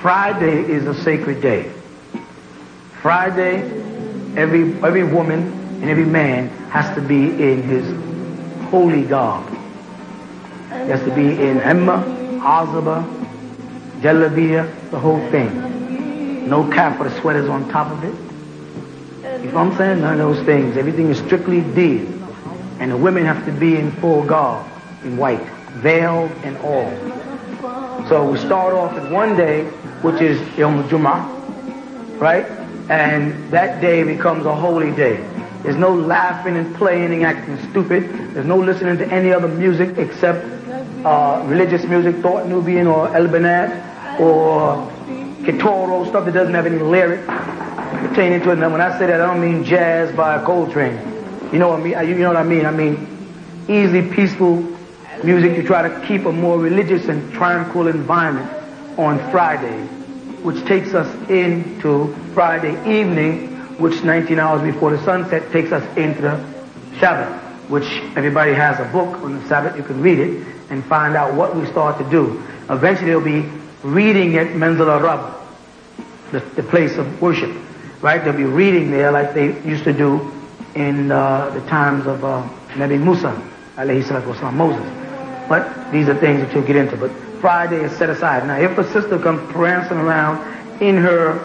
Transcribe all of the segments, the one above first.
Friday is a sacred day. Friday, every woman and every man has to be in his holy garb. He has to be in Emma, Azaba, Jalabiya, the whole thing. No cap or sweaters on top of it. You know what I'm saying? None of those things. Everything is strictly did. And the women have to be in full garb, in white, veiled and all. So we start off with one day, which is Yom Jum'ah, right? And that day becomes a holy day. There's no laughing and playing and acting stupid. There's no listening to any other music except religious music, Thought Nubian or El Banat or Ketoro, stuff that doesn't have any lyric pertaining to it. Now when I say that, I don't mean jazz by Coltrane. You know what I mean? You know what I mean? I mean easy, peaceful music. You try to keep a more religious and tranquil environment on Friday, which takes us into Friday evening, which 19 hours before the sunset takes us into the Shabbat, which everybody has a book on the Sabbath. You can read it and find out what we start to do. Eventually they'll be reading at Menzel Arab, the place of worship, right? They'll be reading there like they used to do in the times of Nabi Musa, alayhi salatu wasalam, Moses. But these are things that you'll get into. But Friday is set aside. Now, if a sister comes prancing around in her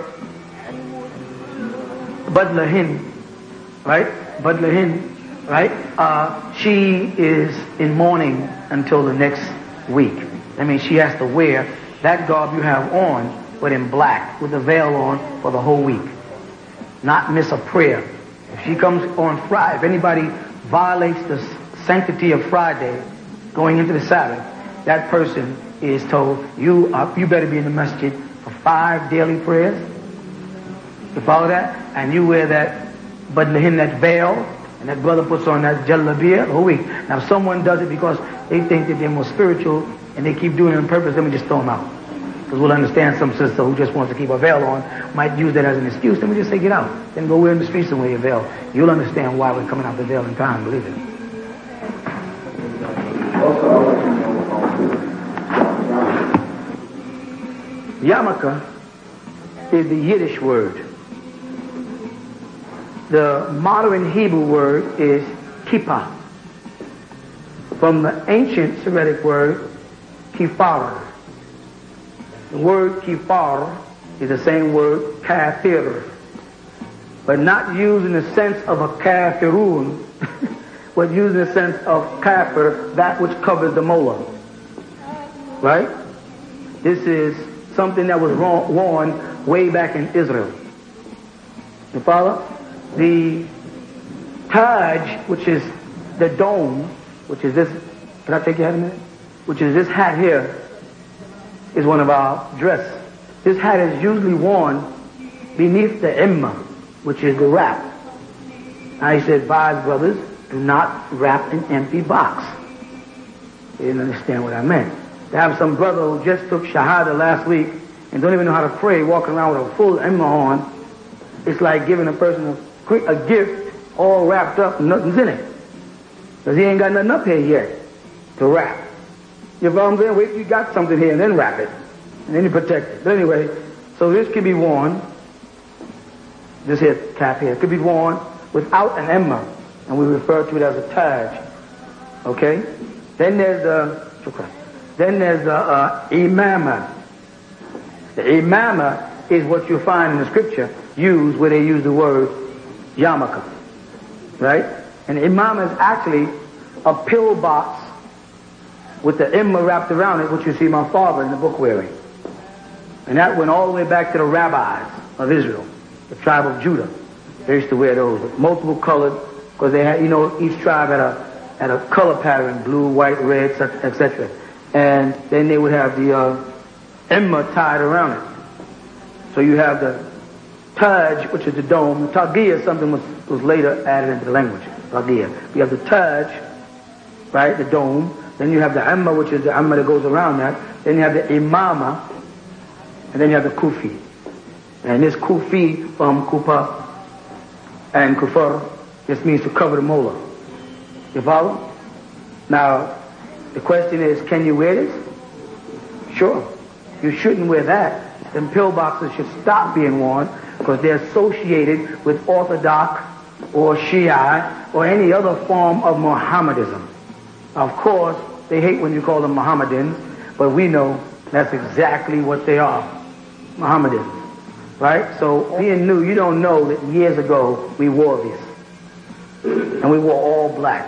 Badlahin, right? Badlahin, right? She is in mourning until the next week. I mean, she has to wear that garb you have on, but in black, with the veil on for the whole week. Not miss a prayer. If she comes on Friday, if anybody violates the sanctity of Friday, going into the Sabbath, that person is told, you better be in the masjid for 5 daily prayers. You follow that? And you wear that badlahin, that veil, and that brother puts on that jalabiya the whole week. Now if someone does it because they think that they're more spiritual and they keep doing it on purpose, let me just throw them out. Because we'll understand some sister who just wants to keep a veil on might use that as an excuse. Then we just say, get out. Then go wear in the streets and wear your veil. You'll understand why we're coming out the veil in time, believe it. Yarmulke is the Yiddish word. The modern Hebrew word is kippah, from the ancient Semitic word kifar. The word kifar is the same word kafir, but not used in the sense of a kafirun, but used in the sense of kafir, that which covers the mullah. Right? This is something that was worn way back in Israel. You follow? The Taj, which is the dome, which is this, can I take your hat a minute? Which is this hat here, is one of our dress. This hat is usually worn beneath the imma, which is the wrap. I said, advise brothers, do not wrap an empty box. They didn't understand what I meant. To have some brother who just took shahada last week and don't even know how to pray, walking around with a full imma on, it's like giving a person a gift all wrapped up and nothing's in it. Because he ain't got nothing up here yet to wrap. You know what I'm saying? Wait till you got something here and then wrap it. And then you protect it. But anyway, so this can be worn, this here cap here, could be worn without an imma, and we refer to it as a taj. Okay? Then there's the imama. The imama is what you find in the scripture used where they use the word yarmulke. Right? And imama is actually a pill box with the imma wrapped around it, which you see my father in the book wearing. And that went all the way back to the rabbis of Israel, the tribe of Judah. They used to wear those, multiple colored, because they had, each tribe had a color pattern, blue, white, red, etc. And then they would have the imma tied around it. So you have the taj, which is the dome. The tagiyah, something was later added into the language. Tagiyah. You have the taj, right, the dome. Then you have the imma, which is the imma that goes around that. Then you have the imama, and then you have the kufi. And this kufi from kupa and kufar just means to cover the molar. You follow? Now, the question is, can you wear this? Sure. You shouldn't wear that. Them pill boxes should stop being worn because they're associated with Orthodox or Shia or any other form of Mohammedanism. Of course, they hate when you call them Mohammedans, but we know that's exactly what they are. Mohammedans. Right? So, being new, you don't know that years ago we wore this. And we wore all black.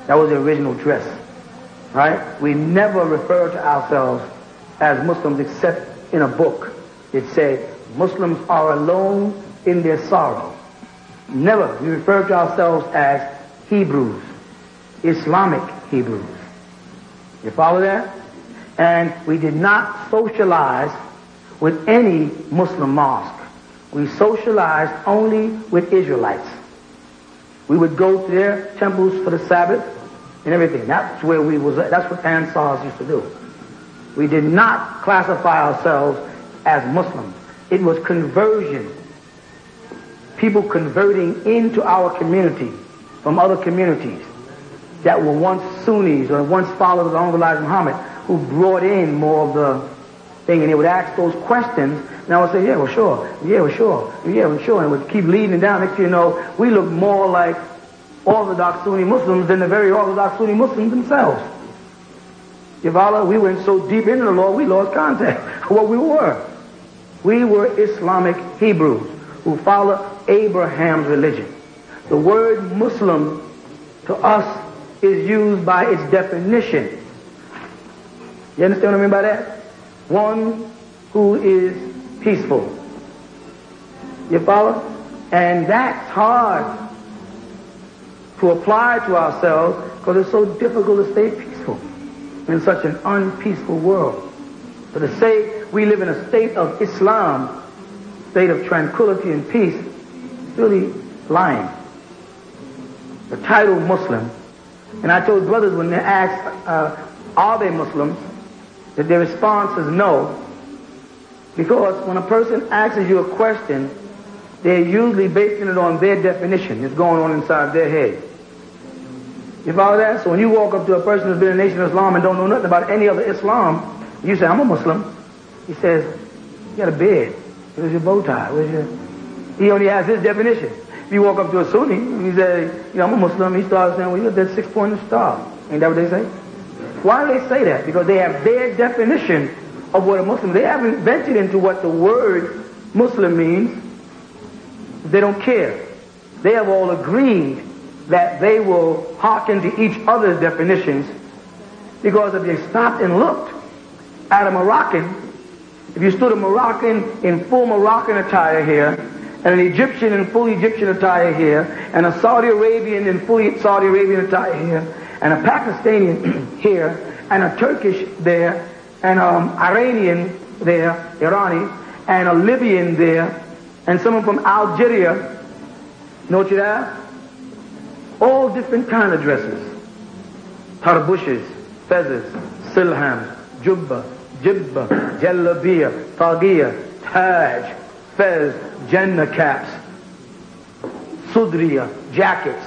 That was the original dress. Right? We never refer to ourselves as Muslims except in a book. It said, Muslims are alone in their sorrow. Never. We refer to ourselves as Hebrews. Islamic Hebrews. You follow that? And we did not socialize with any Muslim mosque. We socialized only with Israelites. We would go to their temples for the Sabbath and everything. That's where we was. That's what Ansars used to do. We did not classify ourselves as Muslims. It was conversion. People converting into our community from other communities that were once Sunnis or once followers of the Honorable Elijah Muhammad, who brought in more of the thing, and they would ask those questions, and I would say, yeah, well, sure, yeah, well, sure, yeah, well, sure, and it would keep leading down. Next thing you know, we look more like Orthodox Sunni Muslims than the very Orthodox Sunni Muslims themselves. Yavala, we went so deep into the law, we lost contact of what we were. We were Islamic Hebrews who followed Abraham's religion. The word Muslim to us is used by its definition. You understand what I mean by that? One who is peaceful. You follow? And that's hard to apply to ourselves because it's so difficult to stay peaceful in such an unpeaceful world. But to say we live in a state of Islam, state of tranquility and peace, is really lying. The title Muslim, and I told brothers when they asked, are they Muslims, that their response is no. Because when a person asks you a question, they're usually basing it on their definition. It's going on inside their head. You follow that? So when you walk up to a person who's been in the Nation of Islam and don't know nothing about any other Islam, you say, I'm a Muslim. He says, you got a beard. Where's your bow tie? He only has his definition. If you walk up to a Sunni, you say, I'm a Muslim, he starts saying, well, you got that 6-pointed star. Ain't that what they say? Why do they say that? Because they have their definition of what a Muslim is. They haven't ventured into what the word Muslim means. They don't care. They have all agreed that they will hearken to each other's definitions, because if you stopped and looked at a Moroccan, if you stood a Moroccan in full Moroccan attire here, and an Egyptian in full Egyptian attire here, and a Saudi Arabian in full Saudi Arabian attire here, and a Pakistani here, and a Turkish there, and Iranian there, Irani, and a Libyan there, And someone from Algeria, you know what you have? All different kind of dresses. Tarbushes, feathers, silhams, jubba, jalabiya, tagiya, taj, fez, jannah caps, sudriya, jackets.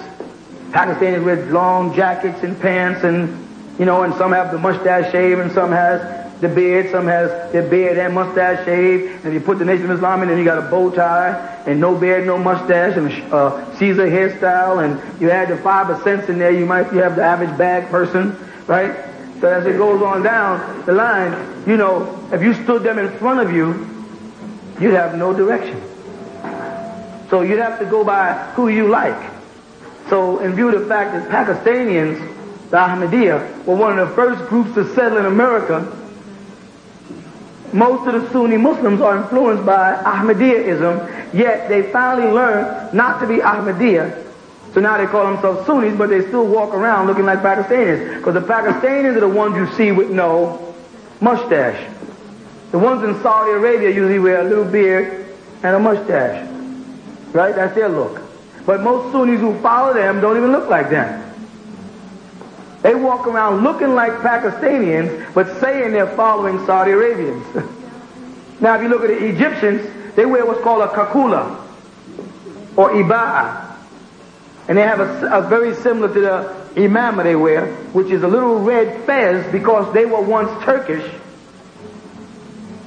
Pakistanis wear long jackets and pants, and and some have the mustache shave, and some has the beard, some has their beard and mustache shave. And if you put the Nation of Islam in, then you got a bow tie, and no beard, no mustache, and a Caesar hairstyle, and you add the 5 cents in there, you have the average bag person, right? So as it goes on down the line, if you stood them in front of you, you'd have no direction. So you'd have to go by who you like. So in view of the fact that Pakistanians, the Ahmadiyya, were one of the first groups to settle in America, most of the Sunni Muslims are influenced by Ahmadiyyaism, yet they finally learned not to be Ahmadiyya. So now they call themselves Sunnis, but they still walk around looking like Pakistanis. Because the Pakistanis are the ones you see with no mustache. The ones in Saudi Arabia usually wear a little beard and a mustache. Right? That's their look. But most Sunnis who follow them don't even look like them. They walk around looking like Pakistanians, but saying they're following Saudi Arabians. Now if you look at the Egyptians, they wear what's called a kakula, or iba'a. And they have a very similar to the Imaam they wear, which is a little red fez, because they were once Turkish.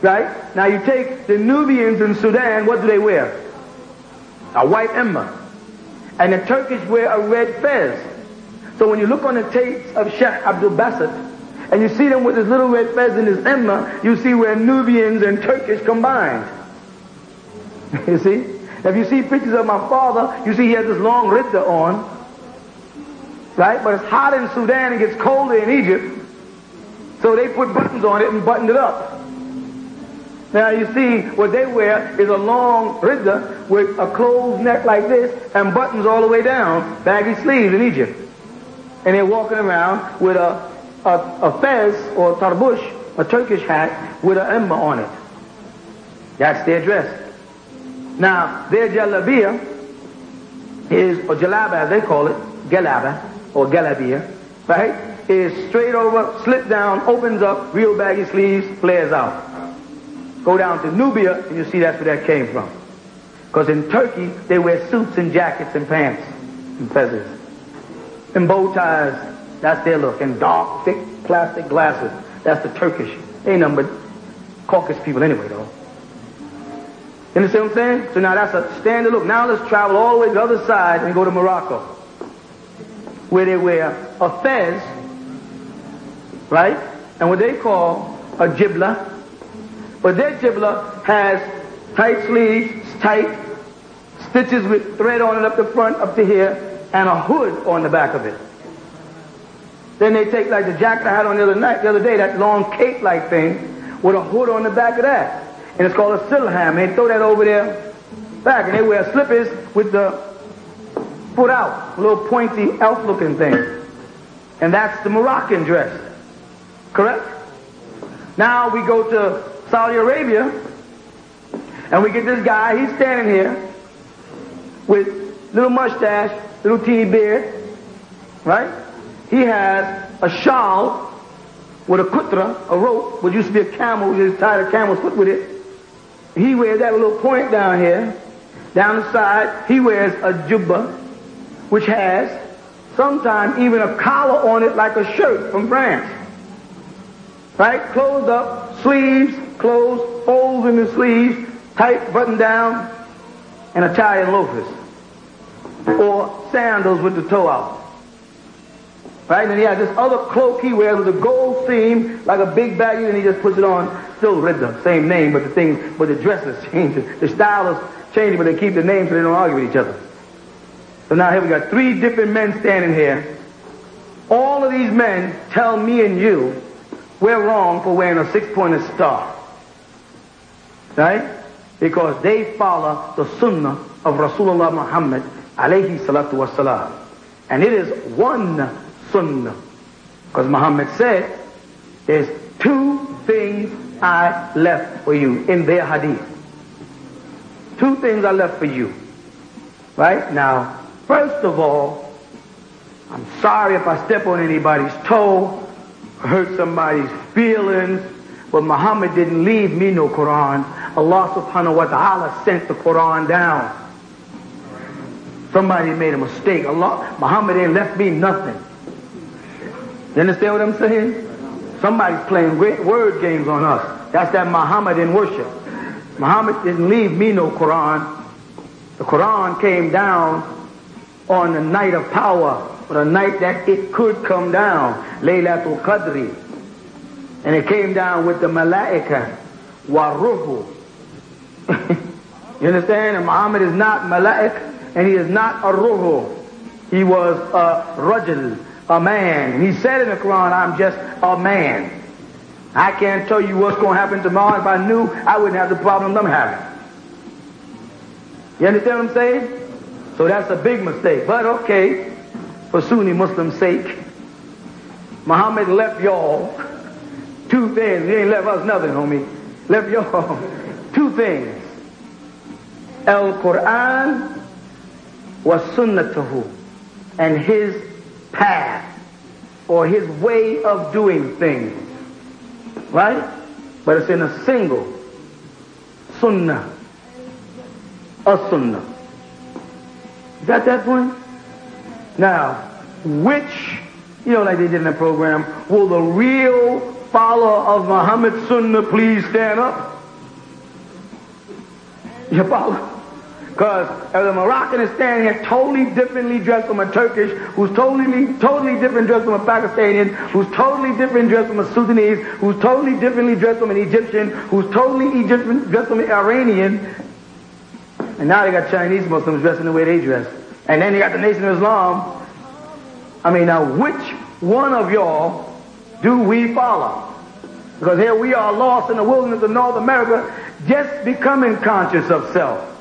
Right? Now you take the Nubians in Sudan, what do they wear? A white emma. And the Turkish wear a red fez. So when you look on the tapes of Sheikh Abdul Basit, and you see them with his little red fez and his emma, you see where Nubians and Turkish combined. You see? If you see pictures of my father, you see he has this long ridda on. Right? But it's hot in Sudan, it gets colder in Egypt. So they put buttons on it and buttoned it up. Now you see what they wear is a long ridda with a closed neck like this and buttons all the way down, baggy sleeves in Egypt. And they're walking around with a fez or tarbush, a Turkish hat with an emma on it. That's their dress. Now their jalabiya is, or jalaba as they call it, galaba or galabiya, right? Is straight over, slit down, opens up, real baggy sleeves, flares out. Go down to Nubia and you see that's where that came from. Because in Turkey they wear suits and jackets and pants and feathers. And bow ties, that's their look. And dark, thick plastic glasses, that's the Turkish. They ain't nothing but Caucasus people anyway, though. You understand what I'm saying? So now that's a standard look. Now let's travel all the way to the other side and go to Morocco, where they wear a fez, right? And what they call a jibla. But their jibla has tight sleeves, tight stitches with thread on it up the front, up to here, and a hood on the back of it. Then they take like the jacket I had on the other day, that long cape-like thing, with a hood on the back of that. And it's called a silham. They throw that over their back, and they wear slippers with the foot out, a little pointy elf-looking thing. And that's the Moroccan dress. Correct? Now we go to Saudi Arabia, and we get this guy, he's standing here with little mustache, little teeny beard, right? He has a shawl with a kutra, a rope, which used to be a camel, he just tied a camel's foot with it. He wears that little point down here, down the side. He wears a jubba, which has sometimes even a collar on it like a shirt from France. Right? Closed up, sleeves, closed, holes in the sleeves, tight button down, and Italian loafers. Or sandals with the toe out. Right? And he has this other cloak he wears with a gold seam, like a big baggie, and he just puts it on. Still Ridda, same name, but the dress is changing. The style is changing, but they keep the name so they don't argue with each other. So now here we got 3 different men standing here. All of these men tell me and you we're wrong for wearing a 6-pointed star. Right? Because they follow the Sunnah of Rasulullah Muhammad alayhi salatu wassalam. And it is one Sunnah. Because Muhammad said, there's 2 things I left for you in their hadith. Two things I left for you. Right? Now, first of all, I'm sorry if I step on anybody's toe, hurt somebody's feelings, but Muhammad didn't leave me no Quran. Allah subhanahu wa ta'ala sent the Quran down. Somebody made a mistake. Muhammad ain't left me nothing. You understand what I'm saying? Somebody's playing word games on us. That's that Muhammadan worship. Muhammad didn't leave me no Quran. The Quran came down on the night of power, or the night that it could come down, Laylatul Qadri. And it came down with the Malaika, wa ruhu. You understand? And Muhammad is not Malaik, and he is not a ruhu. He was a rajul, a man. And he said in the Quran, I'm just a man. I can't tell you what's going to happen tomorrow. If I knew, I wouldn't have the problem I'm having. You understand what I'm saying? So that's a big mistake. But okay, for Sunni Muslims' sake, Muhammad left y'all two things. He ain't left us nothing, homie. Left y'all two things. Al-Quran was sunnatuhu, and his path, or his way of doing things. Right? But it's in a single sunnah. A sunnah. Got that point? Now, which, like they did in the program, will the real follower of Muhammad's sunnah please stand up? You follow? Because if a Moroccan is standing here totally differently dressed from a Turkish, who's totally different dressed from a Pakistani, who's totally different dressed from a Sudanese, who's totally differently dressed from an Egyptian, who's totally different dressed from an Iranian, and now they got Chinese Muslims dressing the way they dress. And then you got the Nation of Islam. I mean, now which one of y'all do we follow? Because here we are lost in the wilderness of North America, just becoming conscious of self.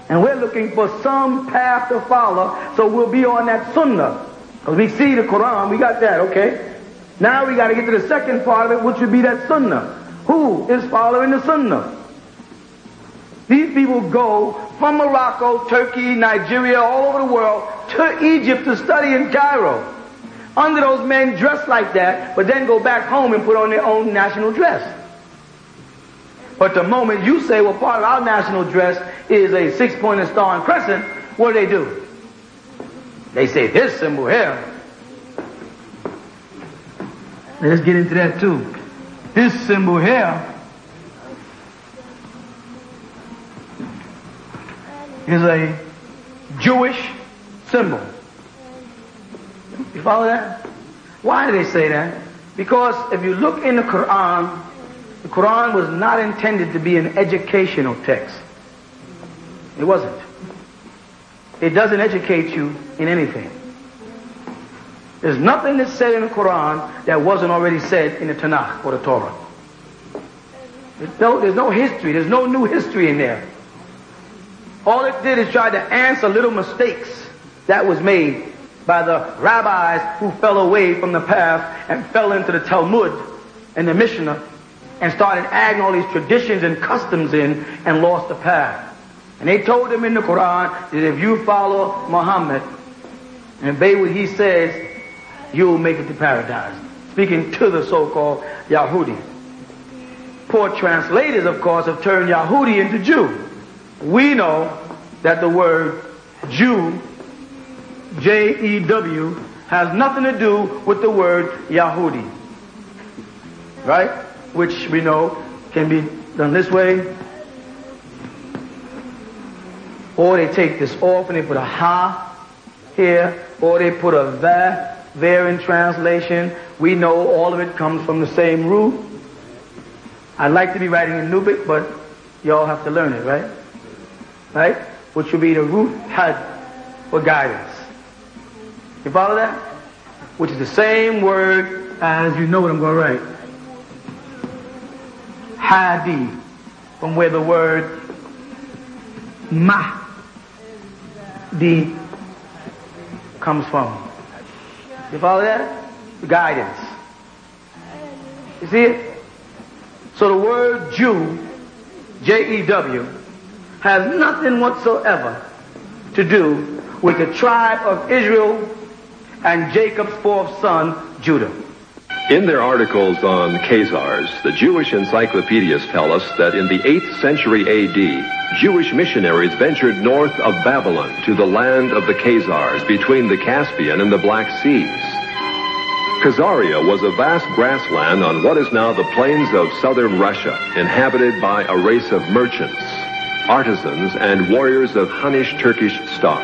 And we're looking for some path to follow, so we'll be on that sunnah. Because we see the Quran, we got that, okay? Now we got to get to the second part of it, which would be that sunnah. Who is following the sunnah? These people go from Morocco, Turkey, Nigeria, all over the world to Egypt to study in Cairo. Under those men dressed like that, but then go back home and put on their own national dress. But the moment you say, well, part of our national dress is a six-pointed star and crescent, what do? They say this symbol here. Let's get into that too. This symbol here is a Jewish symbol. You follow that? Why do they say that? Because if you look in the Quran was not intended to be an educational text. It wasn't. It doesn't educate you in anything. There's nothing that's said in the Quran that wasn't already said in the Tanakh or the Torah. There's no history. There's no new history in there. All it did is try to answer little mistakes that was made by the rabbis who fell away from the path and fell into the Talmud and the Mishnah and started adding all these traditions and customs in and lost the path. And they told them in the Quran that if you follow Muhammad and obey what he says, you'll make it to paradise. Speaking to the so-called Yahudi. Poor translators, of course, have turned Yahudi into Jew. We know that the word Jew, J-E-W, has nothing to do with the word Yahudi. Right? Which we know can be done this way. Or they take this off and they put a ha here. Or they put a va there in translation. We know all of it comes from the same root. I'd like to be writing in Nubic, but y'all have to learn it, right? Right? Which would be the root had for guidance. You follow that? Which is the same word as, you know what I'm going to write. Hadi, from where the word Mahdi comes from. You follow that? Guidance. You see it? So the word Jew, J-E-W, has nothing whatsoever to do with the tribe of Israel and Jacob's fourth son, Judah. In their articles on Khazars, the Jewish encyclopedias tell us that in the 8th century A.D., Jewish missionaries ventured north of Babylon to the land of the Khazars between the Caspian and the Black Seas. Khazaria was a vast grassland on what is now the plains of southern Russia, inhabited by a race of merchants, artisans, and warriors of Hunnish Turkish stock.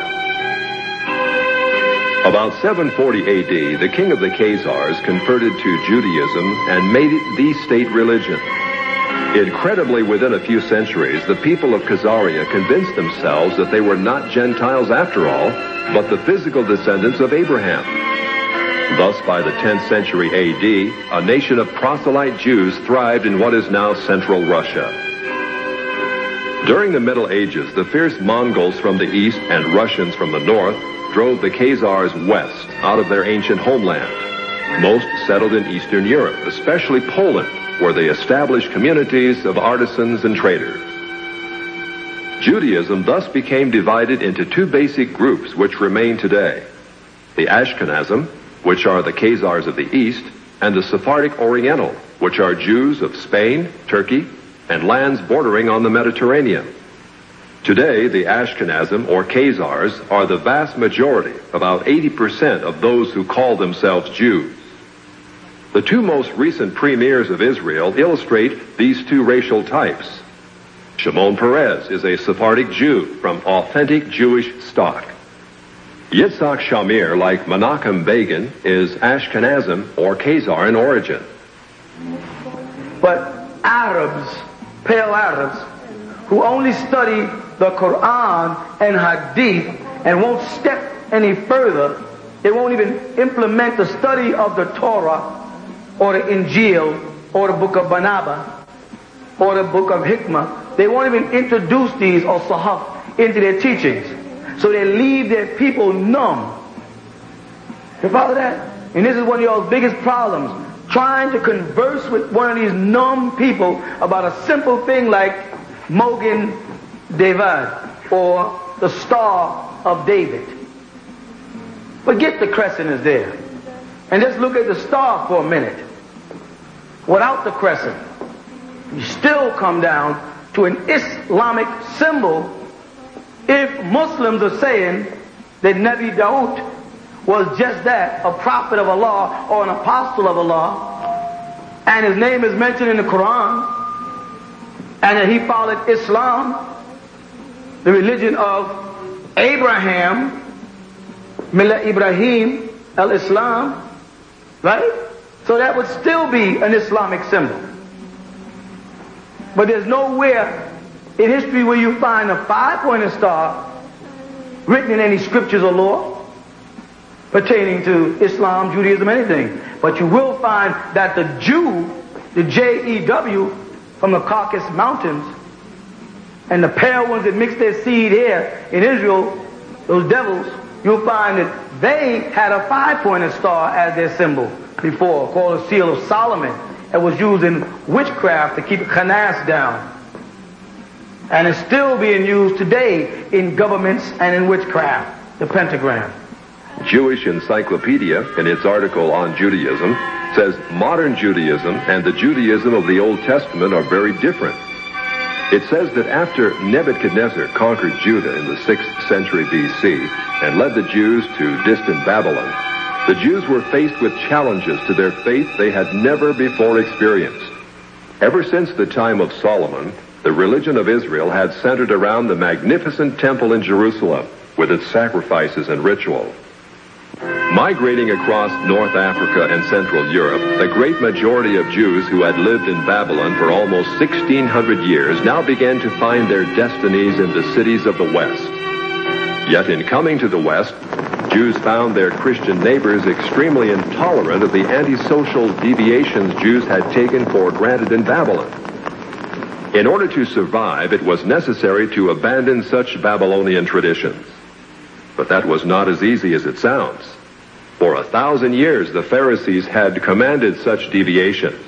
About 740 A.D., the king of the Khazars converted to Judaism and made it the state religion. Incredibly, within a few centuries, the people of Khazaria convinced themselves that they were not Gentiles after all, but the physical descendants of Abraham. Thus, by the 10th century A.D., a nation of proselyte Jews thrived in what is now central Russia. During the Middle Ages, the fierce Mongols from the east and Russians from the north drove the Khazars west out of their ancient homeland. Most settled in Eastern Europe, especially Poland, where they established communities of artisans and traders. Judaism thus became divided into two basic groups which remain today: the Ashkenazim, which are the Khazars of the east, and the Sephardic Oriental, which are Jews of Spain, Turkey, and lands bordering on the Mediterranean. Today, the Ashkenazim, or Khazars, are the vast majority, about 80% of those who call themselves Jews. The two most recent premiers of Israel illustrate these two racial types. Shimon Peres is a Sephardic Jew from authentic Jewish stock. Yitzhak Shamir, like Menachem Begin, is Ashkenazim or Khazar in origin. But Arabs, pale Arabs, who only study the Quran and Hadith and won't step any further, they won't even implement the study of the Torah or the Injil or the book of Barnabas or the book of Hikmah. They won't even introduce these or Sahaf into their teachings. So they leave their people numb. You follow that? And this is one of your biggest problems. Trying to converse with one of these numb people about a simple thing like Mogen David or the Star of David. Forget the crescent is there. And just look at the star for a minute. Without the crescent, you still come down to an Islamic symbol. If Muslims are saying that Nabi Dawood was just that, a prophet of Allah or an apostle of Allah, and his name is mentioned in the Quran, and that he followed Islam, the religion of Abraham, Millah Ibrahim al-Islam, right? So that would still be an Islamic symbol. But there's nowhere in history where you find a five-pointed star written in any scriptures or law pertaining to Islam, Judaism, anything. But you will find that the Jew, the J-E-W, from the Caucasus Mountains, and the pale ones that mix their seed here in Israel, those devils, you'll find that they had a five-pointed star as their symbol before, called the Seal of Solomon. It was used in witchcraft to keep Khanas down. And it's still being used today in governments and in witchcraft, the pentagram. Jewish Encyclopedia, in its article on Judaism, says modern Judaism and the Judaism of the Old Testament are very different. It says that after Nebuchadnezzar conquered Judah in the 6th century B.C. and led the Jews to distant Babylon, the Jews were faced with challenges to their faith they had never before experienced. Ever since the time of Solomon, the religion of Israel had centered around the magnificent temple in Jerusalem with its sacrifices and rituals. Migrating across North Africa and Central Europe, the great majority of Jews who had lived in Babylon for almost 1,600 years now began to find their destinies in the cities of the West. Yet in coming to the West, Jews found their Christian neighbors extremely intolerant of the antisocial deviations Jews had taken for granted in Babylon. In order to survive, it was necessary to abandon such Babylonian traditions. But that was not as easy as it sounds. For 1,000 years, the Pharisees had commanded such deviations.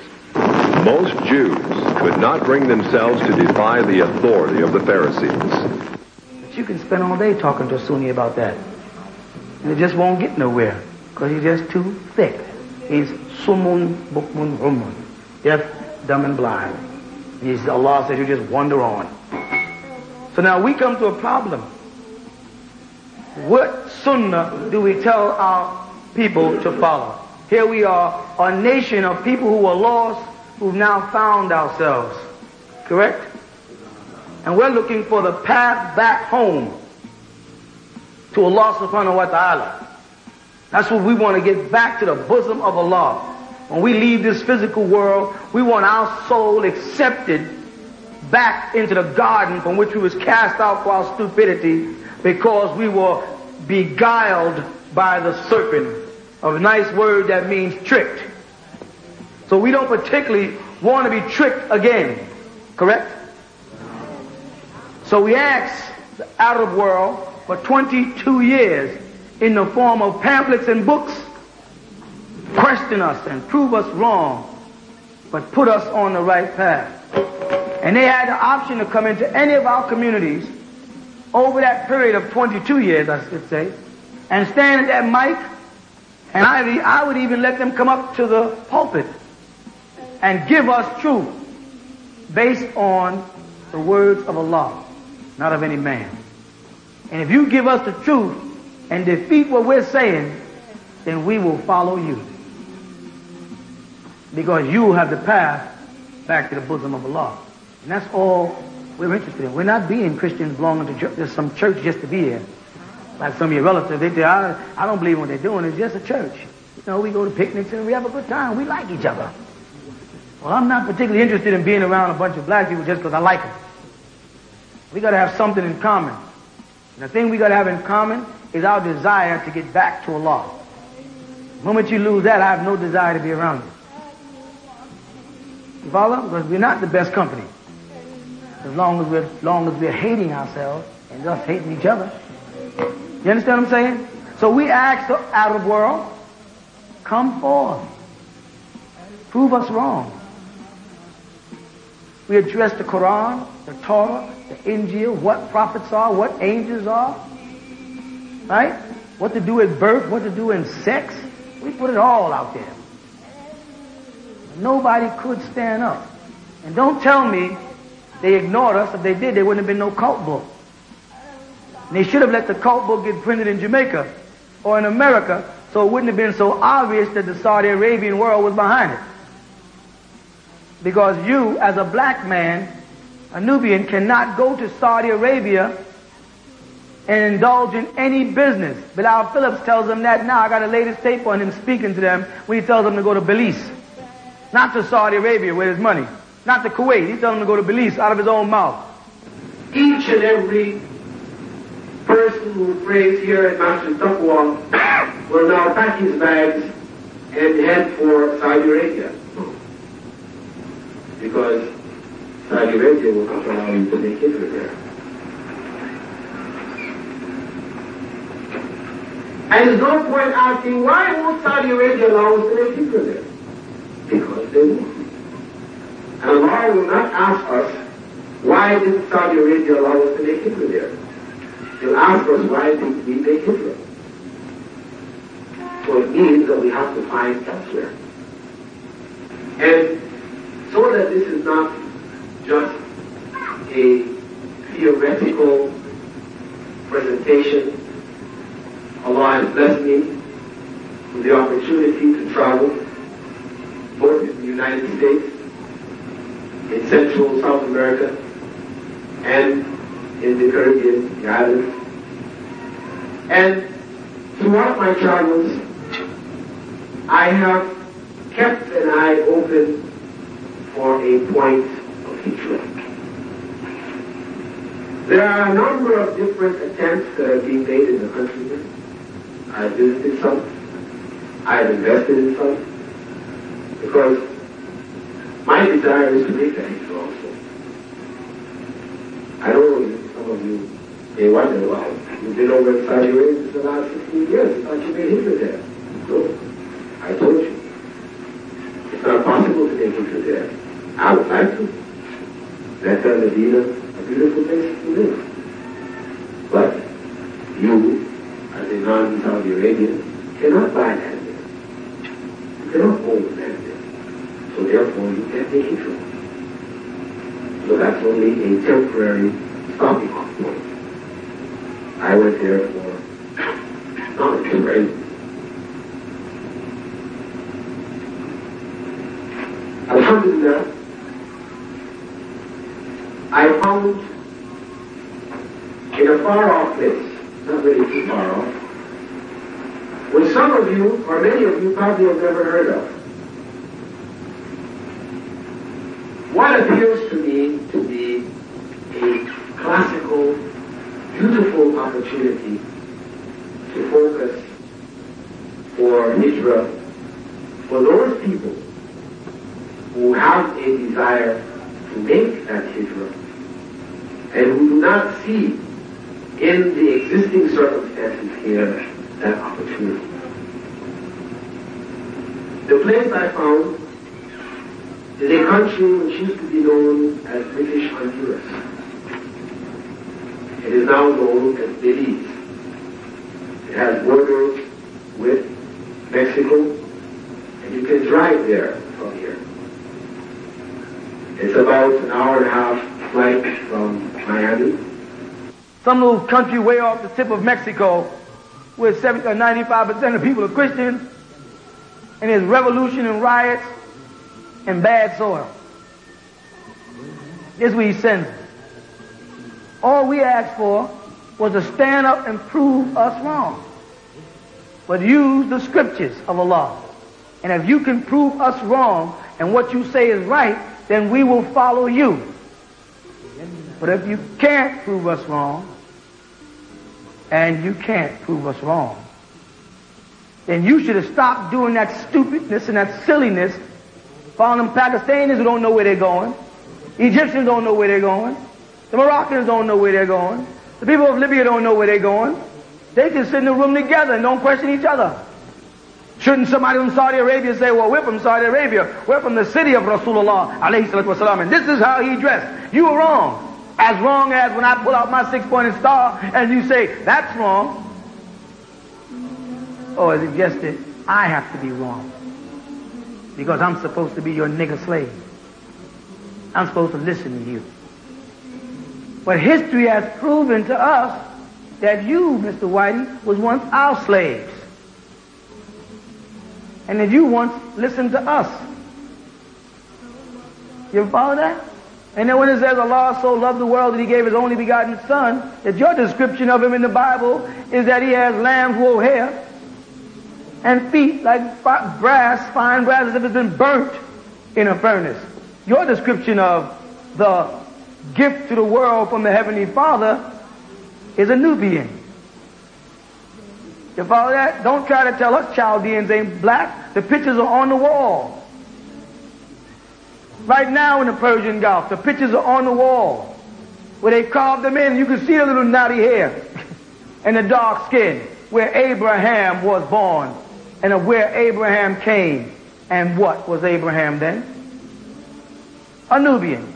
Most Jews could not bring themselves to defy the authority of the Pharisees. But you can spend all day talking to a Sunni about that. And it just won't get nowhere, because he's just too thick. He's sumun, bukmun, hummun. Deaf, dumb, and blind. Allah says you just wander on. So now we come to a problem. What sunnah do we tell our people to follow? Here we are, a nation of people who were lost, who've now found ourselves. Correct? And we're looking for the path back home to Allah subhanahu wa ta'ala. That's what we want to get back to the bosom of Allah. When we leave this physical world, we want our soul accepted back into the garden from which we was cast out for our stupidity because we were beguiled by the serpent. A nice word that means tricked. So we don't particularly want to be tricked again. Correct? So we asked the Arab world for 22 years in the form of pamphlets and books, question us and prove us wrong, but put us on the right path. And they had the option to come into any of our communities over that period of 22 years, I should say, and stand at that mic, and I would even let them come up to the pulpit and give us truth based on the words of Allah, not of any man. And if you give us the truth and defeat what we're saying, then we will follow you. Because you have the path back to the bosom of Allah. And that's all we're interested in. We're not being Christians belonging to some church just to be here. Like some of your relatives, they say, I don't believe in what they're doing. It's just a church. You know, we go to picnics and we have a good time. We like each other. Well, I'm not particularly interested in being around a bunch of black people just because I like them. We got to have something in common. And the thing we got to have in common is our desire to get back to Allah. The moment you lose that, I have no desire to be around you. You follow? Because we're not the best company. As long as we're hating ourselves and us hating each other. You understand what I'm saying? So we ask the Arab world, come forth. Prove us wrong. We address the Quran, the Torah, the Injil, what prophets are, what angels are. Right? What to do at birth, what to do in sex. We put it all out there. Nobody could stand up. And don't tell me they ignored us. If they did, there wouldn't have been no cult book. And they should have let the cult book get printed in Jamaica or in America, so it wouldn't have been so obvious that the Saudi Arabian world was behind it. Because you, as a black man, a Nubian, cannot go to Saudi Arabia and indulge in any business. Bilal Phillips tells them that now. I got a latest tape on him speaking to them when he tells them to go to Belize. Not to Saudi Arabia where there's money. Not to Kuwait. He tells them to go to Belize out of his own mouth. Each and every person who prays here at Masjid Taqwa will now pack his bags and head for Saudi Arabia. Because Saudi Arabia will not allow you to make hijrah there. And there's no point asking, why won't Saudi Arabia allow us to make hijrah there? Because they won't. And Allah will not ask us, why didn't Saudi Arabia allow us to make hijrah there? He'll ask us, why didn't we make hijrah? So it means that we have to find elsewhere. And so that this is not just a theoretical presentation, Allah has blessed me with the opportunity to travel both in the United States, in Central South America, and in the Caribbean, the islands. And throughout my travels, I have kept an eye open for a point of hijrah. There are a number of different attempts that are being made in the country. I've visited some. I've invested in some. Because my desire is to make that hijrah also. I know some of you may wonder, well, you've been over in Saudi Arabia for the last 15 years. I thought you made hijrah there. No, I told you. It's not possible to make hijrah there. I would like to. That's Medina, a beautiful place to live. But you, as a non-Saudi Arabian, cannot buy land there. You cannot own land there. So therefore, you can't take it. So that's only a temporary stopping off point. I went there for not temporary. Alhamdulillah, I found in a far-off place, not really too far off, which some of you, or many of you, probably have never heard of. What appears to me to be a classical, beautiful opportunity to focus for hijrah for those people who have a desire to make that hijrah and who do not see in the existing circumstances here that opportunity. The place I found is a country which used to be known as British Honduras. It is now known as Belize. It has borders with Mexico, and you can drive there from here. It's about an hour and a half flight from Miami. Some little country way off the tip of Mexico where 70 or 95% of people are Christians, and there's revolution and riots and bad soil. This is where he sends us. All we asked for was to stand up and prove us wrong. But use the scriptures of Allah. And if you can prove us wrong and what you say is right, then we will follow you. But if you can't prove us wrong, and you can't prove us wrong, then you should have stopped doing that stupidness and that silliness. Found them Pakistanis who don't know where they're going. Egyptians don't know where they're going. The Moroccans don't know where they're going. The people of Libya don't know where they're going. They just sit in the room together and don't question each other. Shouldn't somebody from Saudi Arabia say, well, we're from Saudi Arabia. We're from the city of Rasulullah, alayhi salatu wasalam, and this is how he dressed. You were wrong. As wrong as when I pull out my six-pointed star and you say, that's wrong. Or as it just did, I have to be wrong. Because I'm supposed to be your nigger slave. I'm supposed to listen to you. But history has proven to us that you, Mr. Whitey, was once our slaves. And that you once listened to us. You follow that? And then when it says Allah so loved the world that he gave his only begotten son, that your description of him in the Bible is that he has lamb's wool hair and feet like brass, fine brass, as if it's been burnt in a furnace. Your description of the gift to the world from the Heavenly Father is a Nubian. You follow that? Don't try to tell us Chaldeans ain't black. The pictures are on the wall. Right now in the Persian Gulf, the pictures are on the wall where they carved them in. You can see the little knotty hair and the dark skin where Abraham was born and of where Abraham came. And what was Abraham then? A Nubian.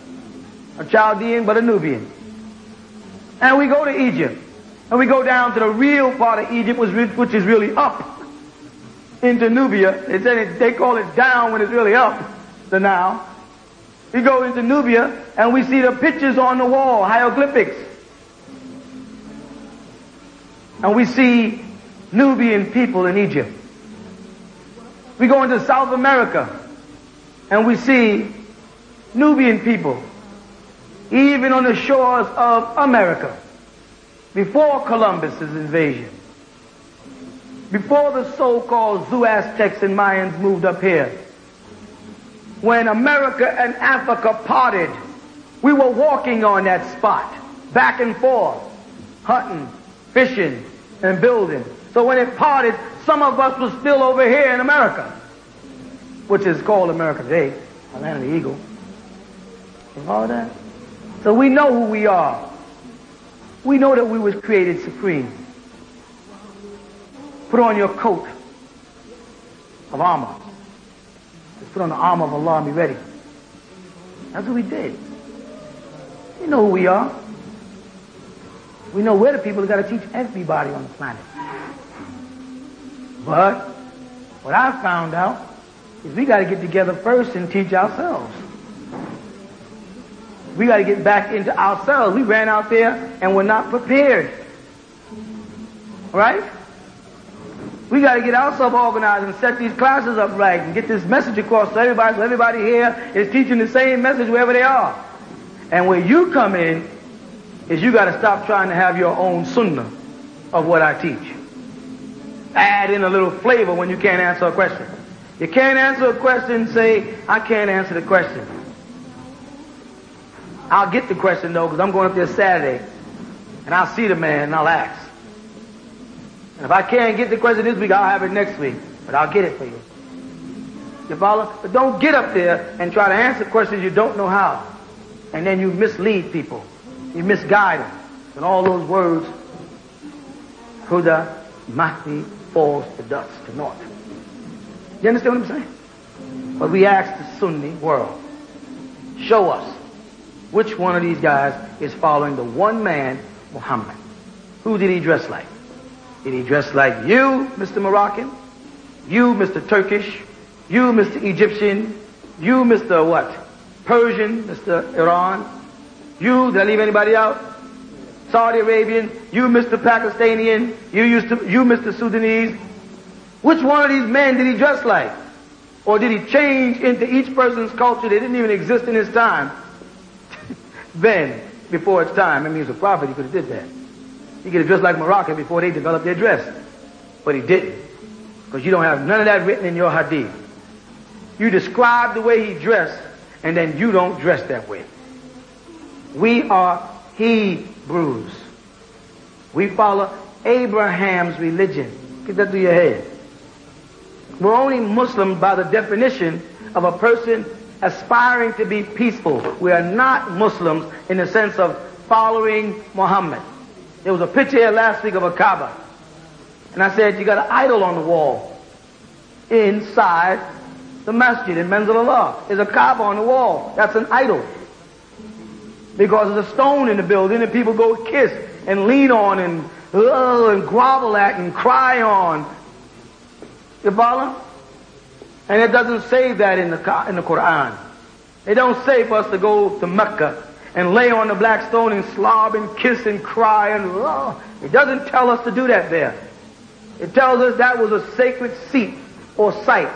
A Chaldean, but a Nubian. And we go to Egypt. And we go down to the real part of Egypt, which is really up into Nubia. They call it down when it's really up, the Nile. We go into Nubia and we see the pictures on the wall, hieroglyphics. And we see Nubian people in Egypt. We go into South America and we see Nubian people, even on the shores of America, before Columbus's invasion, before the so-called Aztecs and Mayans moved up here. When America and Africa parted, we were walking on that spot, back and forth, hunting, fishing, and building. So when it parted, some of us were still over here in America, which is called America today, the land of the eagle. You follow that? So we know who we are. We know that we was created supreme. Put on your coat of armor. Just put on the armor of Allah and be ready. That's what we did. You know who we are. We know we're the people who got to teach everybody on the planet. But what I found out is we got to get together first and teach ourselves. We got to get back into ourselves. We ran out there and we're not prepared. Right? We got to get ourselves organized and set these classes up right and get this message across to everybody so everybody here is teaching the same message wherever they are. And where you come in is you got to stop trying to have your own sunnah of what I teach. Add in a little flavor when you can't answer a question. You can't answer a question, say, I can't answer the question. I'll get the question though, because I'm going up there Saturday, and I'll see the man and I'll ask. And if I can't get the question this week, I'll have it next week, but I'll get it for you. You follow? But don't get up there and try to answer questions you don't know how. And then you mislead people. You misguide them. And all those words, Huda, Mahdi, falls to dust, to naught. You understand what I'm saying? But we ask the Sunni world, show us which one of these guys is following the one man, Muhammad. Who did he dress like? Did he dress like you, Mr. Moroccan? You, Mr. Turkish? You, Mr. Egyptian? You, Mr. what? Persian? Mr. Iran? You, did I leave anybody out? Saudi Arabian? You, Mr. Pakistanian? You, Mr. Sudanese? Which one of these men did he dress like? Or did he change into each person's culture that didn't even exist in his time? Then, before its time, I mean, he was a prophet, he could have did that. He could have dressed like Moroccan before they developed their dress. But he didn't. Because you don't have none of that written in your hadith. You describe the way he dressed, and then you don't dress that way. We are Hebrews. We follow Abraham's religion. Get that through your head. We're only Muslims by the definition of a person aspiring to be peaceful. We are not Muslims in the sense of following Muhammad. There was a picture here last week of a Kaaba. And I said, you got an idol on the wall inside the masjid in Manzil Allah. There's a Kaaba on the wall. That's an idol. Because there's a stone in the building and people go kiss and lean on and grovel at and cry on. You follow? And it doesn't say that in the Quran. It don't say for us to go to Mecca and lay on the black stone and slob and kiss and cry and it doesn't tell us to do that there. It tells us that was a sacred seat or site.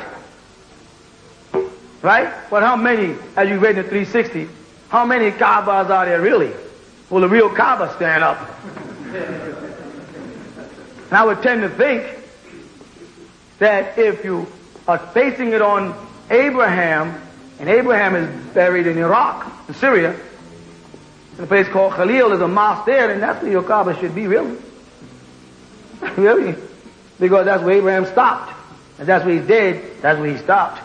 Right? But how many, as you read in the 360, how many Kaabas are there really? Will the real Kaaba stand up? And I would tend to think that if you are facing it on Abraham, and Abraham is buried in Iraq, in Syria, in a place called Khalil, there's a mosque there, and that's where your Kaaba should be, really. Really. Because that's where Abraham stopped. And that's where he did, that's where he stopped.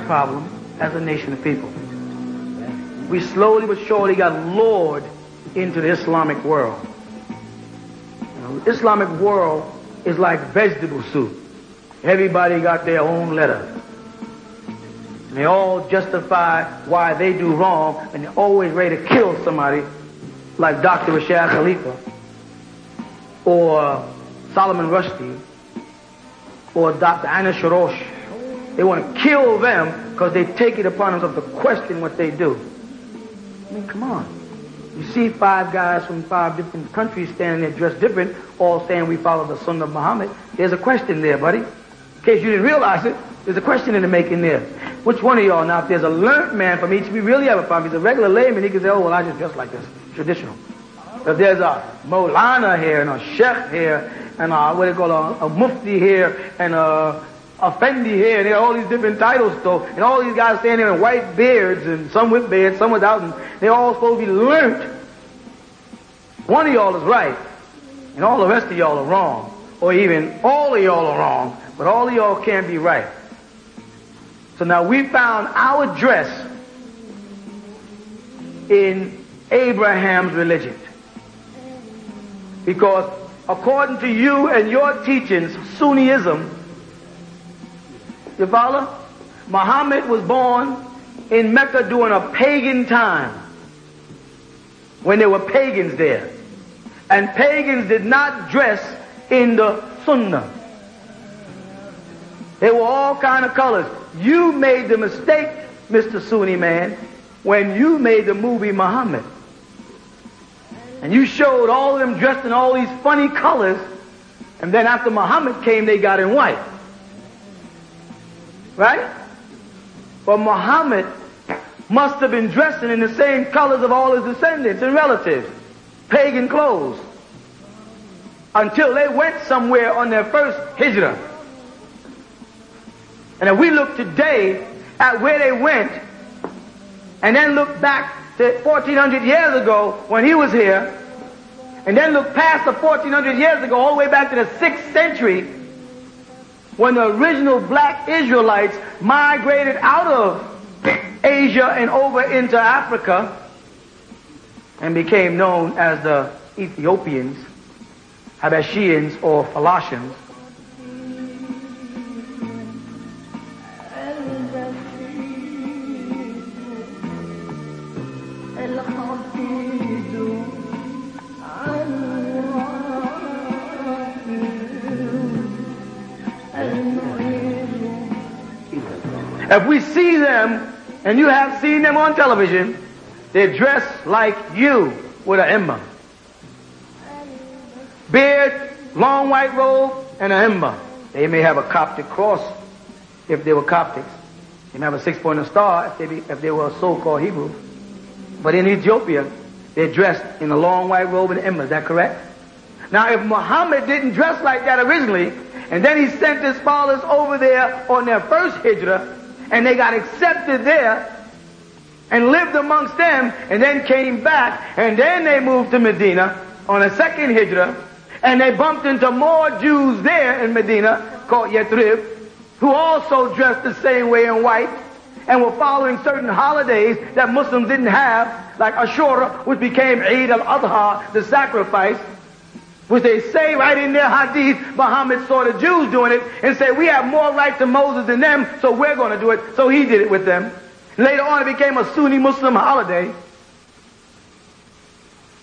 Problem as a nation of people. We slowly but surely got lured into the Islamic world. The Islamic world is like vegetable soup. Everybody got their own letter. And they all justify why they do wrong, and they're always ready to kill somebody like Dr. Rashad Khalifa or Solomon Rushdie or Dr. Anna Sharosh. They want to kill them because they take it upon themselves to question what they do. I mean, come on. You see 5 guys from 5 different countries standing there dressed different, all saying we follow the Sunnah of Muhammad. There's a question there, buddy. In case you didn't realize it, there's a question in the making there. Which one of y'all, now if there's a learned man from each, we really have a problem. If he's a regular layman, he can say, oh, well, I just dress like this. Traditional. If there's a Maulana here, and a Sheikh here, and what they call a Mufti here, and a Fendi here, and they have all these different titles, though, and all these guys standing there in white beards, and some with beards, some without, and they're all supposed to be learnt. One of y'all is right, and all the rest of y'all are wrong. Or even all of y'all are wrong, but all of y'all can't be right. So now we found our dress in Abraham's religion. Because according to you and your teachings, Sunnism, you follow? Muhammad was born in Mecca during a pagan time, when there were pagans there. And pagans did not dress in the Sunnah. They were all kind of colors. You made the mistake, Mr. Sunni man, when you made the movie Muhammad. And you showed all of them dressed in all these funny colors, and then after Muhammad came, they got in white. Right? But Muhammad must have been dressing in the same colors of all his descendants and relatives. Pagan clothes. Until they went somewhere on their first hijrah. And if we look today at where they went, and then look back to 1400 years ago when he was here, and then look past the 1400 years ago all the way back to the 6th century, when the original black Israelites migrated out of Asia and over into Africa and became known as the Ethiopians, Habashians, or Falashans. If we see them, and you have seen them on television, they're dressed like you with an imam. Beard, long white robe, and an imam. They may have a Coptic cross if they were Coptics. They may have a 6-pointed star if they were so-called Hebrews. But in Ethiopia, they're dressed in a long white robe and imam. Is that correct? Now, if Muhammad didn't dress like that originally, and then he sent his followers over there on their first hijrah, and they got accepted there and lived amongst them, and then came back, and then they moved to Medina on a second hijrah, and they bumped into more Jews there in Medina called Yathrib, who also dressed the same way in white and were following certain holidays that Muslims didn't have, like Ashura, which became Eid al-Adha, the sacrifice, which they say right in their hadith, Muhammad saw the Jews doing it and said, we have more right to Moses than them, so we're going to do it. So he did it with them. Later on, it became a Sunni Muslim holiday.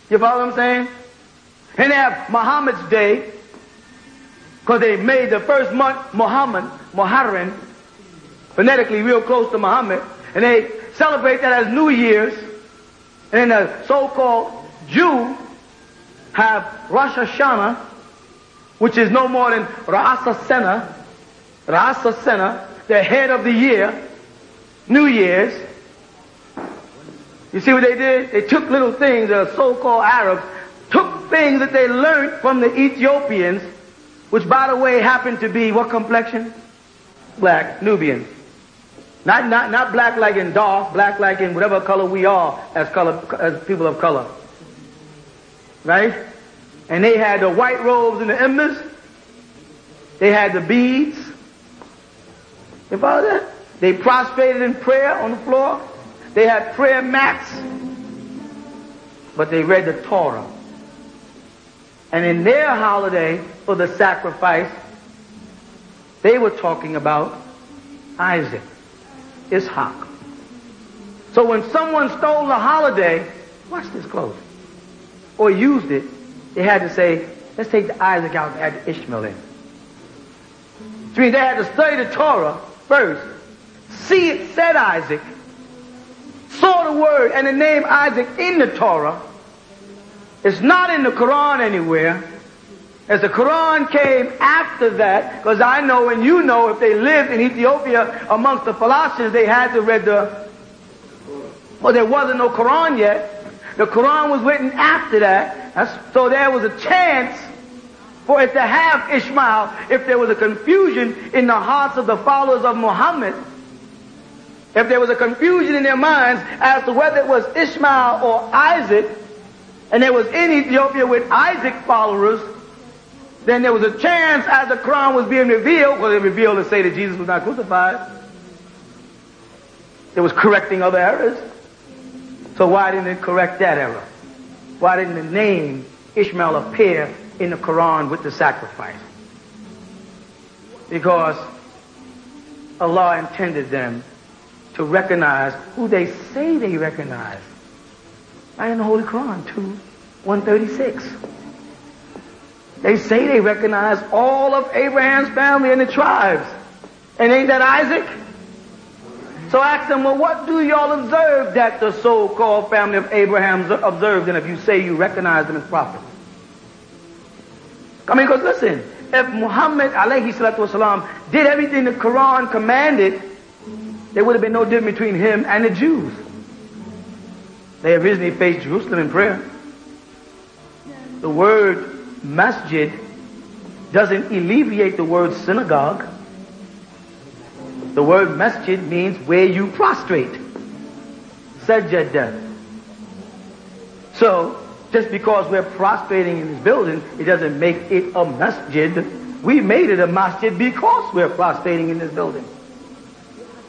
You follow what I'm saying? And they have Muhammad's Day, because they made the first month Muharram, phonetically real close to Muhammad, and they celebrate that as New Year's. And then the so-called Jew have Rosh Hashanah, which is no more than Ras Hashanah, the head of the year, New Year's. You see what they did? They took little things, the so-called Arabs, took things that they learned from the Ethiopians, which by the way happened to be what complexion? Black, Nubian. Not black like in dark, black like in whatever color we are as people of color. Right? And they had the white robes and the embers. They had the beads. You follow that? They prostrated in prayer on the floor. They had prayer mats. But they read the Torah. And in their holiday for the sacrifice, they were talking about Isaac, Ishaq. So when someone stole the holiday, watch this close, or used it, they had to say, let's take the Isaac out and add the Ishmael in. Which means they had to study the Torah first, see it said Isaac, saw the word and the name Isaac in the Torah. It's not in the Quran anywhere. As the Quran came after that, because I know and you know if they lived in Ethiopia amongst the Philosophers, they had to read well, there wasn't no Quran yet. The Quran was written after that. So there was a chance for it to have Ishmael if there was a confusion in the hearts of the followers of Muhammad. If there was a confusion in their minds as to whether it was Ishmael or Isaac, and there was in Ethiopia with Isaac followers, then there was a chance as the Quran was being revealed, well, it revealed to say that Jesus was not crucified. It was correcting other errors. So why didn't it correct that error? Why didn't the name Ishmael appear in the Quran with the sacrifice? Because Allah intended them to recognize who they say they recognize. Right in the Holy Quran, 136. They say they recognize all of Abraham's family and the tribes. And ain't that Isaac? So ask them, well, what do y'all observe that the so-called family of Abraham observed? And if you say you recognize them as prophets. I mean, because listen, if Muhammad alayhi salatu wasalam did everything the Quran commanded, there would have been no difference between him and the Jews. They originally faced Jerusalem in prayer. The word masjid doesn't alleviate the word synagogue. The word masjid means where you prostrate. Sajada. So, just because we're prostrating in this building, it doesn't make it a masjid. We made it a masjid because we're prostrating in this building.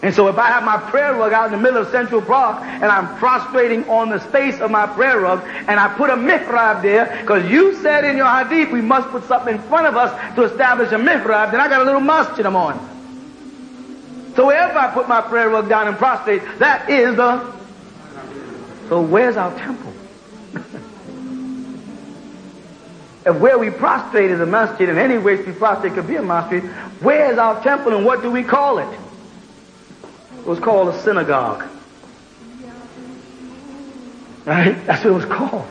And so if I have my prayer rug out in the middle of Central Park and I'm prostrating on the space of my prayer rug and I put a mihrab there, because you said in your hadith we must put something in front of us to establish a mihrab, then I got a little masjid I'm on. So wherever I put my prayer rug down and prostrate, that is the... So where's our temple? If where we prostrate is a masjid, and any way we prostrate could be a masjid, where's our temple and what do we call it? It was called a synagogue. Right? That's what it was called.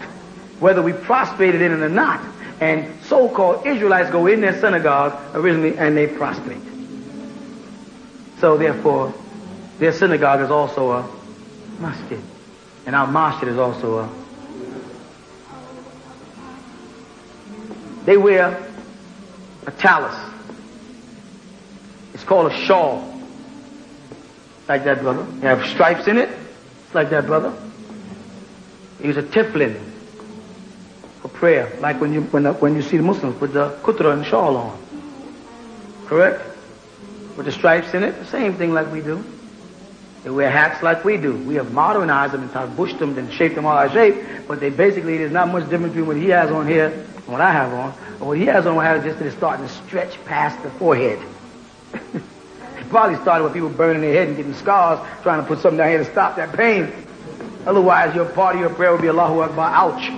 Whether we prostrated in it or not. And so-called Israelites go in their synagogue originally and they prostrate. So therefore, their synagogue is also a masjid. And our masjid is also a... They wear a talus. It's called a shawl. Like that, brother. They have stripes in it. It's like that, brother. They use a tefillin for prayer, like when you see the Muslims with the kutra and shawl on. Correct? With the stripes in it, the same thing like we do. They wear hats like we do. We have modernized them and kind of bushed them and shaped them all out of shape, but they basically, there's not much difference between what he has on here and what I have on. Or what he has on is just that it's starting to stretch past the forehead. Probably started with people burning their head and getting scars, trying to put something down here to stop that pain. Otherwise, your part of your prayer would be Allahu Akbar, ouch.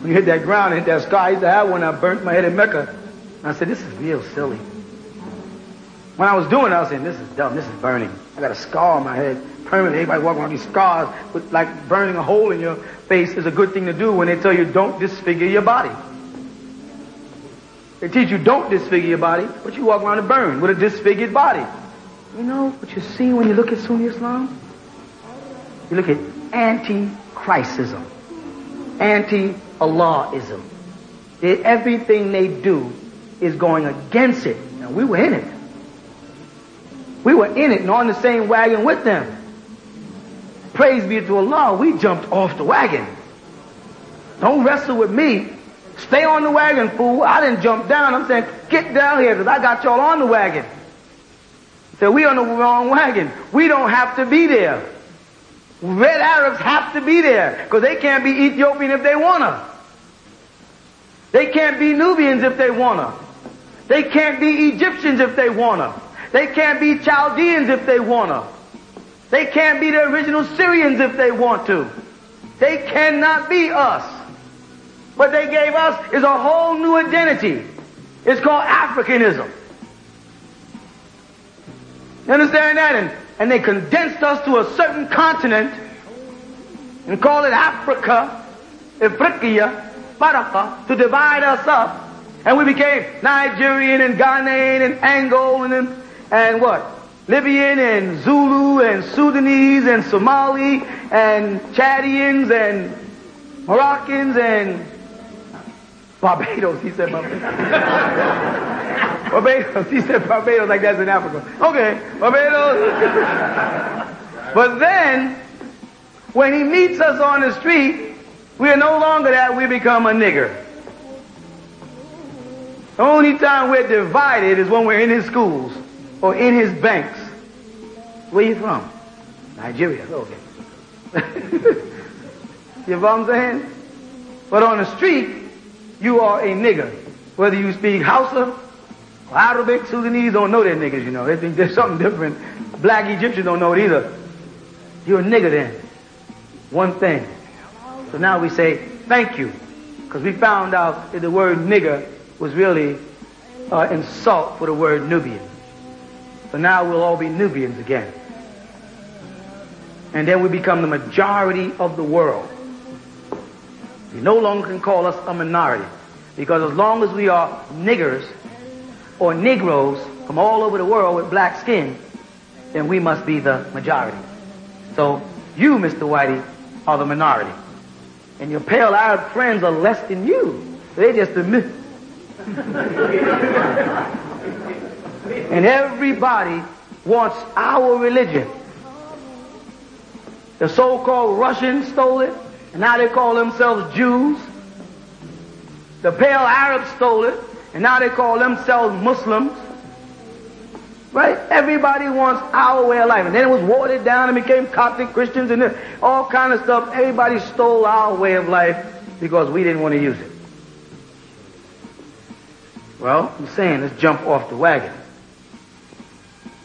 When you hit that ground and hit that scar, I used to have one, I burnt my head in Mecca. And I said, this is real silly. When I was doing it, I was saying, this is dumb, this is burning. I got a scar on my head, permanent. Everybody walking around with these scars, with like burning a hole in your face is a good thing to do when they tell you don't disfigure your body. They teach you don't disfigure your body, but you walk around and burn with a disfigured body. You know what you see when you look at Sunni Islam? You look at anti-Christism, anti-Allahism. Everything they do is going against it. Now, we were in it. We were in it and on the same wagon with them. Praise be to Allah, we jumped off the wagon. Don't wrestle with me. Stay on the wagon, fool. I didn't jump down. I'm saying, get down here because I got y'all on the wagon. So we on the wrong wagon. We don't have to be there. Red Arabs have to be there because they can't be Ethiopian if they wanna. They can't be Nubians if they wanna. They can't be Egyptians if they wanna. They can't be Chaldeans if they wanna. They can't be the original Syrians if they want to. They cannot be us. What they gave us is a whole new identity. It's called Africanism. You understand that? And they condensed us to a certain continent and call it Africa, Africa, Baraka, to divide us up. And we became Nigerian and Ghanaian and Angolan and what? Libyan and Zulu and Sudanese and Somali and Chadians and Moroccans and Barbados. He said Barbados. Barbados. He said Barbados like that's in Africa. Okay, Barbados. But then, when he meets us on the street, we are no longer that, we become a nigger. The only time we're divided is when we're in his schools or in his banks. Where you from? Nigeria. Okay. You know what I'm saying? But on the street, you are a nigger. Whether you speak Hausa or Arabic, Sudanese don't know they're niggers, you know. They think there's something different. Black Egyptians don't know it either. You're a nigger then. One thing. So now we say, thank you. Because we found out that the word nigger was really insult for the word Nubian. So now we'll all be Nubians again. And then we become the majority of the world. You no longer can call us a minority. Because as long as we are niggers or Negroes from all over the world with black skin, then we must be the majority. So you, Mr. Whitey, are the minority. And your pale Arab friends are less than you. They just admit. And everybody wants our religion. The so-called Russians stole it, and now they call themselves Jews. The pale Arabs stole it, and now they call themselves Muslims. Right? Everybody wants our way of life. And then it was watered down and became Coptic Christians and all kind of stuff. Everybody stole our way of life because we didn't want to use it. Well, I'm saying let's jump off the wagon.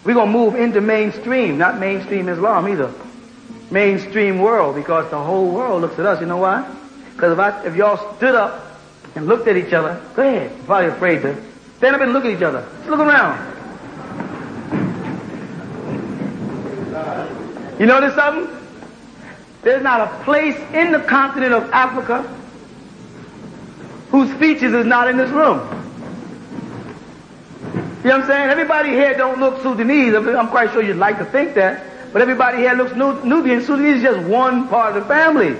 We're going to move into mainstream, not mainstream Islam either. Mainstream world, because the whole world looks at us. You know why? Because if y'all stood up and looked at each other, go ahead, you're probably afraid to stand up and look at each other. Just look around. You notice something? There's not a place in the continent of Africa whose features is not in this room. You know what I'm saying? Everybody here don't look Sudanese. I'm quite sure you'd like to think that. But everybody here looks Nubian. Sudanese is just one part of the family.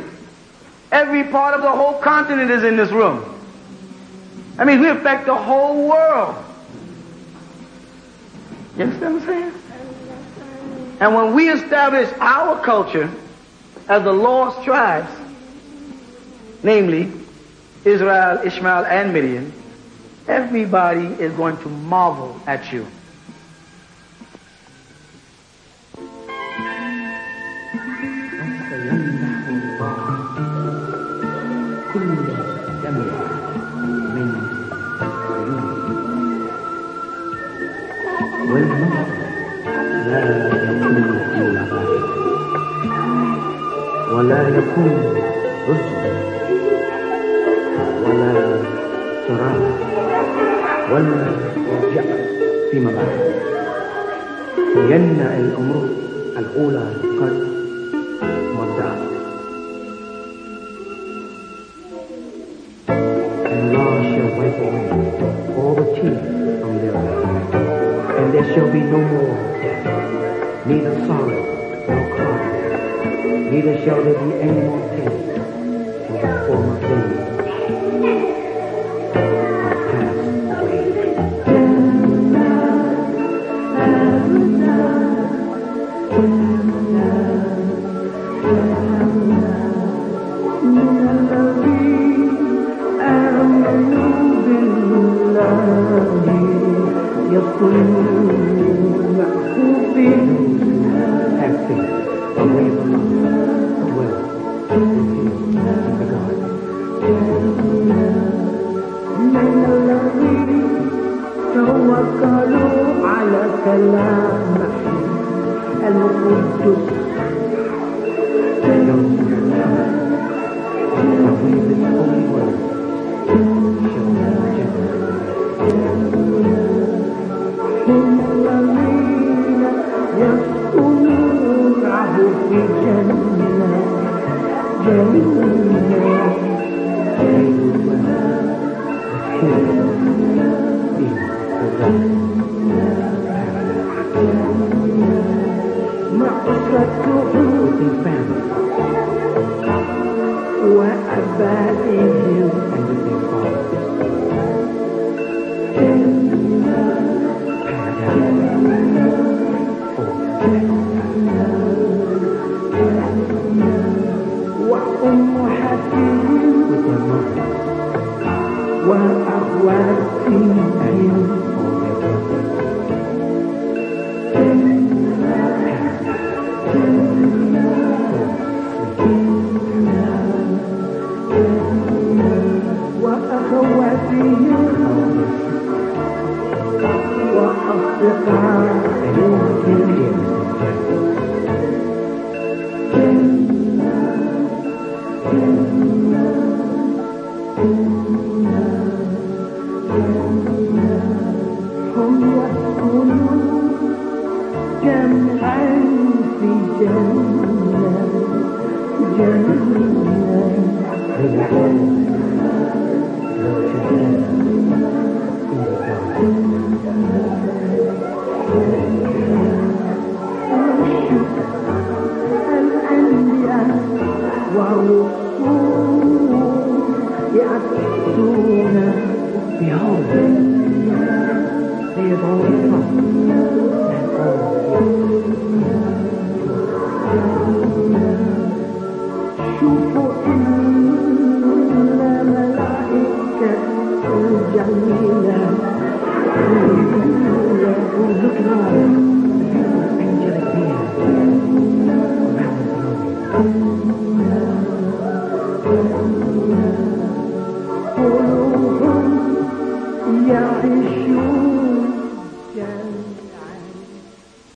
Every part of the whole continent is in this room. I mean, we affect the whole world. You understand what I'm saying? And when we establish our culture as the lost tribes, namely Israel, Ishmael, and Midian, everybody is going to marvel at you. ولا يكون رزق ولا صراع ولا رجع فيما بعد لأن الأمور الأولى قد مضت. And Allah shall wipe away all the tears from their eyes, and there shall be no more death, neither sorrow nor crying. Neither shall there be any more pain, for the former things are passed away. Look around.